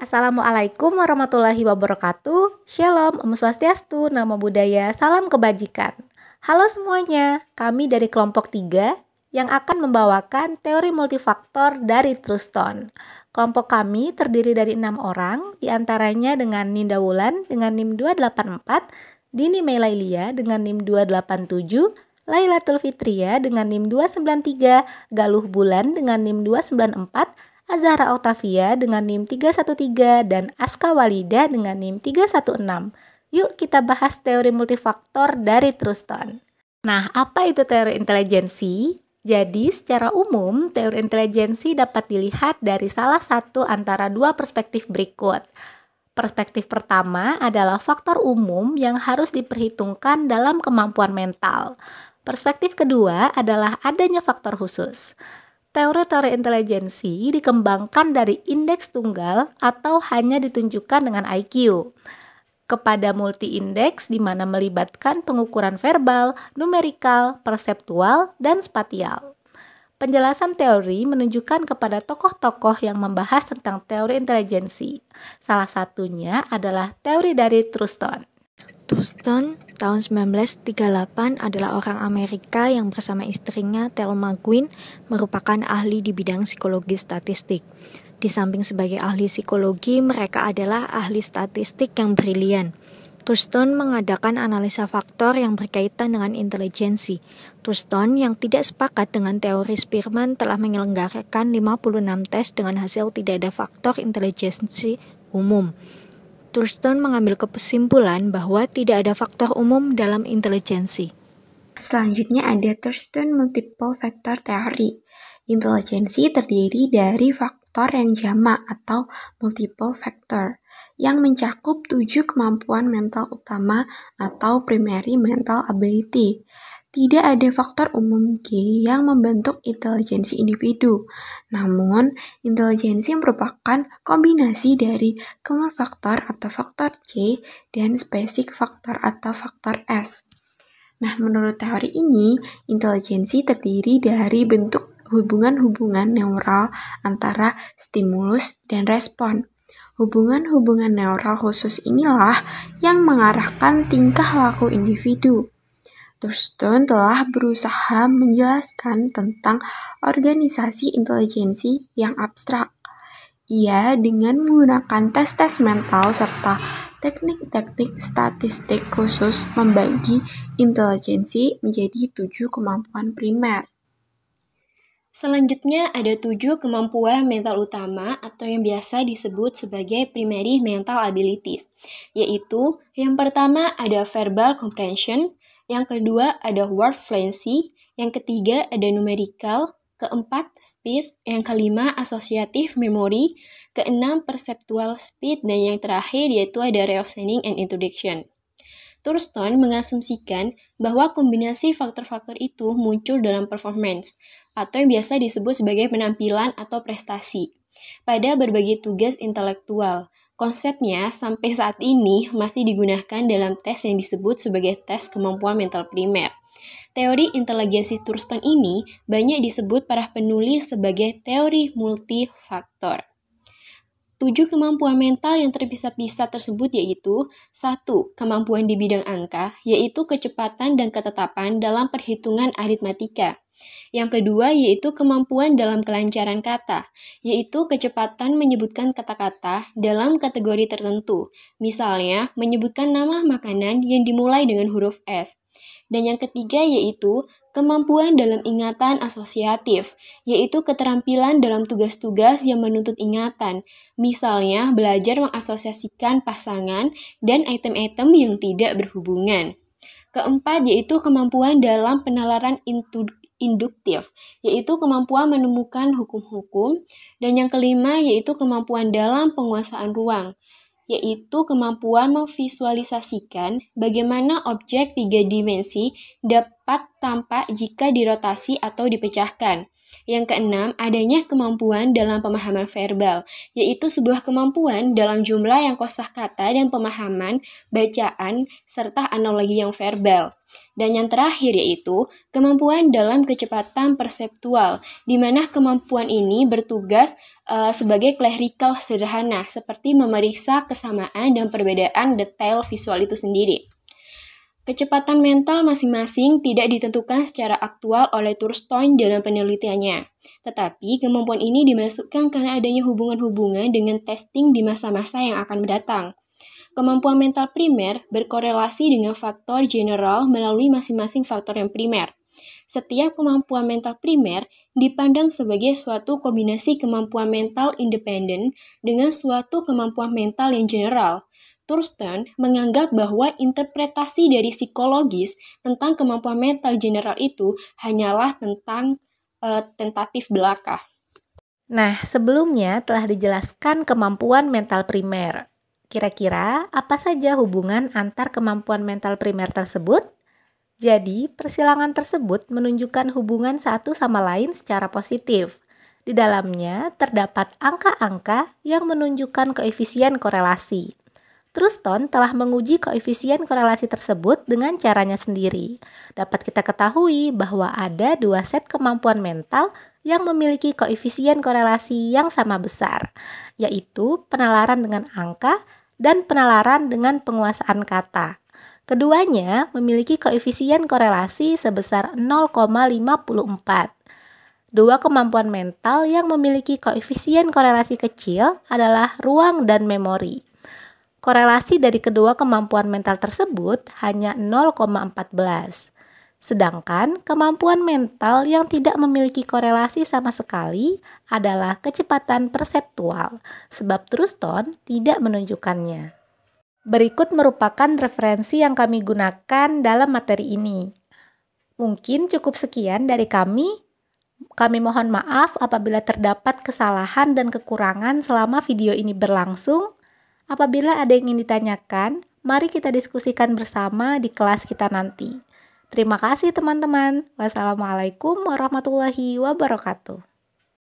Assalamualaikum warahmatullahi wabarakatuh. Shalom, Om Swastiastu, Namo Buddhaya, Salam Kebajikan. Halo semuanya, kami dari kelompok 3 yang akan membawakan teori multifaktor dari Truston. Kelompok kami terdiri dari 6 orang, diantaranya dengan Ninda Wulan dengan NIM 284, Dini Melailia dengan NIM 287, Lailatul Fitria dengan NIM 293, Galuh Bulan dengan NIM 294, Azahra Octavia dengan NIM 313 dan Aska Walida dengan NIM 316. Yuk kita bahas teori multifaktor dari Truston. Nah, apa itu teori intelijensi? Jadi, secara umum, teori intelijensi dapat dilihat dari salah satu antara dua perspektif berikut. Perspektif pertama adalah faktor umum yang harus diperhitungkan dalam kemampuan mental. Perspektif kedua adalah adanya faktor khusus. Teori-teori intelijensi dikembangkan dari indeks tunggal atau hanya ditunjukkan dengan IQ kepada multi-indeks di mana melibatkan pengukuran verbal, numerikal, perseptual, dan spatial. Penjelasan teori menunjukkan kepada tokoh-tokoh yang membahas tentang teori intelijensi. Salah satunya adalah teori dari Truston. Truston tahun 1938 adalah orang Amerika yang bersama istrinya Thelma Gwynn merupakan ahli di bidang psikologi statistik. Di samping sebagai ahli psikologi, mereka adalah ahli statistik yang brilian. Truston mengadakan analisa faktor yang berkaitan dengan intelijensi. Truston yang tidak sepakat dengan teori Spearman telah menyelenggarakan 56 tes dengan hasil tidak ada faktor intelijensi umum. Truston mengambil kesimpulan bahwa tidak ada faktor umum dalam intelijensi. Selanjutnya ada Truston Multiple Factor Theory. Intelijensi terdiri dari faktor yang jamak atau multiple factor yang mencakup 7 kemampuan mental utama atau primary mental ability. Tidak ada faktor umum G yang membentuk intelijensi individu. Namun, intelijensi merupakan kombinasi dari common factor atau faktor C dan specific factor atau faktor S. Nah, menurut teori ini, intelijensi terdiri dari bentuk hubungan-hubungan neural antara stimulus dan respon. Hubungan-hubungan neural khusus inilah yang mengarahkan tingkah laku individu. Truston telah berusaha menjelaskan tentang organisasi intelijensi yang abstrak. Ia dengan menggunakan tes-tes mental serta teknik-teknik statistik khusus membagi intelijensi menjadi 7 kemampuan primer. Selanjutnya ada 7 kemampuan mental utama atau yang biasa disebut sebagai primary mental abilities, yaitu yang pertama ada verbal comprehension, yang kedua ada word fluency, yang ketiga ada numerical, keempat speech, yang kelima associative memory, keenam perceptual speed, dan yang terakhir yaitu ada reasoning and introduction. Truston mengasumsikan bahwa kombinasi faktor-faktor itu muncul dalam performance, atau yang biasa disebut sebagai penampilan atau prestasi, pada berbagai tugas intelektual. Konsepnya sampai saat ini masih digunakan dalam tes yang disebut sebagai tes kemampuan mental primer. Teori intelijensi Truston ini banyak disebut para penulis sebagai teori multifaktor. 7 kemampuan mental yang terpisah-pisah tersebut yaitu 1. Kemampuan di bidang angka, yaitu kecepatan dan ketetapan dalam perhitungan aritmatika. Yang kedua yaitu kemampuan dalam kelancaran kata, yaitu kecepatan menyebutkan kata-kata dalam kategori tertentu, misalnya menyebutkan nama makanan yang dimulai dengan huruf S. Dan yang ketiga yaitu kemampuan dalam ingatan asosiatif, yaitu keterampilan dalam tugas-tugas yang menuntut ingatan, misalnya belajar mengasosiasikan pasangan dan item-item yang tidak berhubungan. Keempat yaitu kemampuan dalam penalaran induktif, yaitu kemampuan menemukan hukum-hukum, dan yang kelima yaitu kemampuan dalam penguasaan ruang, yaitu kemampuan memvisualisasikan bagaimana objek 3 dimensi dapat tampak jika dirotasi atau dipecahkan. Yang keenam, adanya kemampuan dalam pemahaman verbal, yaitu sebuah kemampuan dalam jumlah yang kosakata dan pemahaman, bacaan, serta analogi yang verbal. Dan yang terakhir yaitu kemampuan dalam kecepatan perseptual, di mana kemampuan ini bertugas sebagai klerikal sederhana, seperti memeriksa kesamaan dan perbedaan detail visual itu sendiri. Kecepatan mental masing-masing tidak ditentukan secara aktual oleh Thurston dalam penelitiannya. Tetapi kemampuan ini dimasukkan karena adanya hubungan-hubungan dengan testing di masa-masa yang akan mendatang. Kemampuan mental primer berkorelasi dengan faktor general melalui masing-masing faktor yang primer. Setiap kemampuan mental primer dipandang sebagai suatu kombinasi kemampuan mental independen dengan suatu kemampuan mental yang general. Thurston menganggap bahwa interpretasi dari psikologis tentang kemampuan mental general itu hanyalah tentang tentatif belaka. Nah, sebelumnya telah dijelaskan kemampuan mental primer. Kira-kira apa saja hubungan antar kemampuan mental primer tersebut? Jadi, persilangan tersebut menunjukkan hubungan satu sama lain secara positif. Di dalamnya terdapat angka-angka yang menunjukkan koefisien korelasi. Thurston telah menguji koefisien korelasi tersebut dengan caranya sendiri. Dapat kita ketahui bahwa ada dua set kemampuan mental yang memiliki koefisien korelasi yang sama besar, yaitu penalaran dengan angka dan penalaran dengan penguasaan kata. Keduanya memiliki koefisien korelasi sebesar 0,54. Dua kemampuan mental yang memiliki koefisien korelasi kecil adalah ruang dan memori. Korelasi dari kedua kemampuan mental tersebut hanya 0,14. Sedangkan kemampuan mental yang tidak memiliki korelasi sama sekali adalah kecepatan perseptual, sebab Thurston tidak menunjukkannya. Berikut merupakan referensi yang kami gunakan dalam materi ini. Mungkin cukup sekian dari kami. Kami mohon maaf apabila terdapat kesalahan dan kekurangan selama video ini berlangsung. Apabila ada yang ingin ditanyakan, mari kita diskusikan bersama di kelas kita nanti. Terima kasih teman-teman. Wassalamualaikum warahmatullahi wabarakatuh.